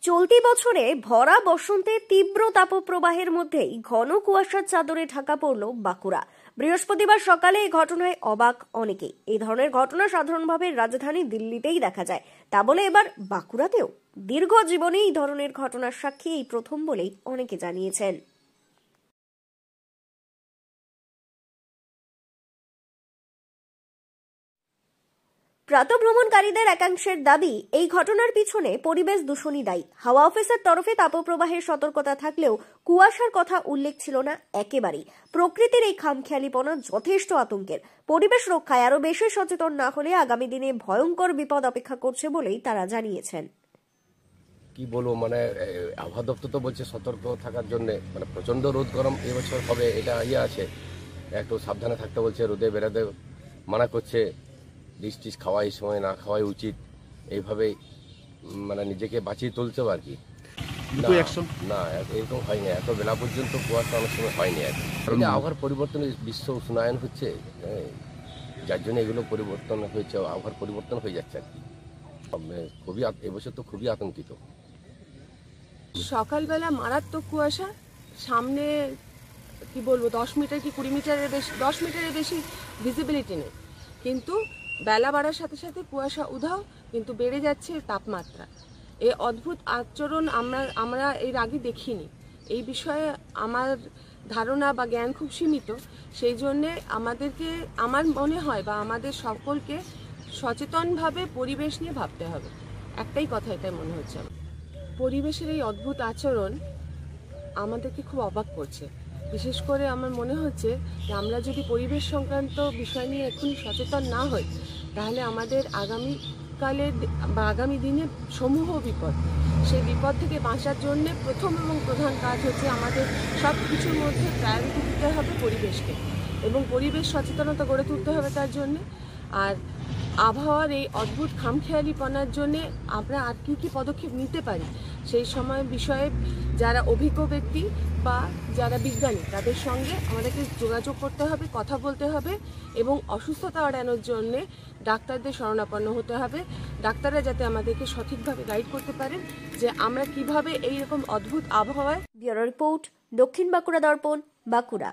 চলতি বছরে ভরা বসন্তে তীব্র তাপপ্রবাহের মধ্যেই ঘন কুয়াশার চাদরে ঢাকা পড়ল বাঁকুড়া। বৃহস্পতিবার সকালে এই ঘটনায় অবাক অনেকেই। এই ধরনের ঘটনা সাধারণভাবে রাজধানী দিল্লিতেই দেখা যায়, তা বলে এবার বাঁকুড়াতেও? দীর্ঘ জীবনে এই ধরনের ঘটনার সাক্ষী এই প্রথম বলেই অনেকে জানিয়েছেন। প্রাতঃভ্রমণকারীদের একাংশের দাবি, এই ঘটনার পিছনে পরিবেশ দূষণই দায়ী। হাওয়া অফিসের তরফে তাপপ্রবাহের সতর্কতা থাকলেও কুয়াশার কথা উল্লেখ ছিল না একেবারেই। প্রকৃতির এই খামখেয়ালিপনা যথেষ্ট আতঙ্কের। পরিবেশ রক্ষায় আরো বেশি সচেতন না হলে আগামী দিনে ভয়ঙ্কর বিপদ অপেক্ষা করছে বলেই তারা জানিয়েছেন। কি বলবো, আবহাওয়া দপ্তর তো বলছে সতর্ক থাকার জন্য, প্রচন্ড রোদ গরম এবছর হবে, এটা আছে, একটু সাবধানে থাকতে বলছে, রোদে বেরোতে মানা করছে, ডিশ টিশ খাওয়া এই সময় না খাওয়াই উচিত, এইভাবে নিজেকে বাঁচিয়ে তুলতে আর কি। না এরকম হয়নি, এত বেলা পর্যন্ত কুয়াশা অনেক সময় হয়নি আর কি। আবহাওয়ার পরিবর্তনে বিশ্ব উষ্ণায়ন হচ্ছে, যার জন্য এগুলো পরিবর্তন হয়েছে, আবহাওয়ার পরিবর্তন হয়ে যাচ্ছে আর কি। খুবই এবছর তো খুবই আতঙ্কিত। সকালবেলা মারাত্মক কুয়াশা, সামনে কি বলবো 10 মিটার কি 20 মিটারের বেশি, 10 মিটারের বেশি ভিজিবিলিটি নেই, কিন্তু বেলা বাড়ার সাথে সাথে কুয়াশা উধাও, কিন্তু বেড়ে যাচ্ছে তাপমাত্রা। এই অদ্ভুত আচরণ আমরা এর আগে দেখিনি। এই বিষয়ে আমার ধারণা বা জ্ঞান খুব সীমিত, সেই জন্যে আমার মনে হয় বা আমাদের সকলকে সচেতনভাবে পরিবেশ নিয়ে ভাবতে হবে। একটাই কথা এটাই মনে হচ্ছে, পরিবেশের এই অদ্ভুত আচরণ আমাদেরকে খুব অবাক করছে। বিশেষ করে আমার মনে হচ্ছে যে আমরা যদি পরিবেশ সংক্রান্ত বিষয় নিয়ে এখনই সচেতন না হই, তাহলে আমাদের আগামীকালের বা আগামী দিনে সমূহ বিপদ, সেই বিপদ থেকে বাঁচার জন্য প্রথম এবং প্রধান কাজ হচ্ছে আমাদের সব কিছুর মধ্যে প্রায়োরিটি দিতে হবে পরিবেশকে, এবং পরিবেশ সচেতনতা গড়ে তুলতে হবে তার জন্যে। আর আবহাওয়ার এই অদ্ভুত খামখেয়ালিপনার জন্যে আমরা আর কি পদক্ষেপ নিতে পারি, সেই সময় বিষয়ে যারা অভিজ্ঞ ব্যক্তি বা যারা বিজ্ঞানী, তাদের সঙ্গে আমাদেরকে যোগাযোগ করতে হবে, কথা বলতে হবে, এবং অসুস্থতা এড়ানোর জন্যে ডাক্তারদের শরণাপন্ন হতে হবে। ডাক্তাররা যাতে আমাদেরকে সঠিকভাবে গাইড করতে পারেন যে আমরা কিভাবে এইরকম অদ্ভুত আবহাওয়ায়। ব্যুরো রিপোর্ট, দক্ষিণ বাঁকুড়া দর্পণ, বাঁকুড়া।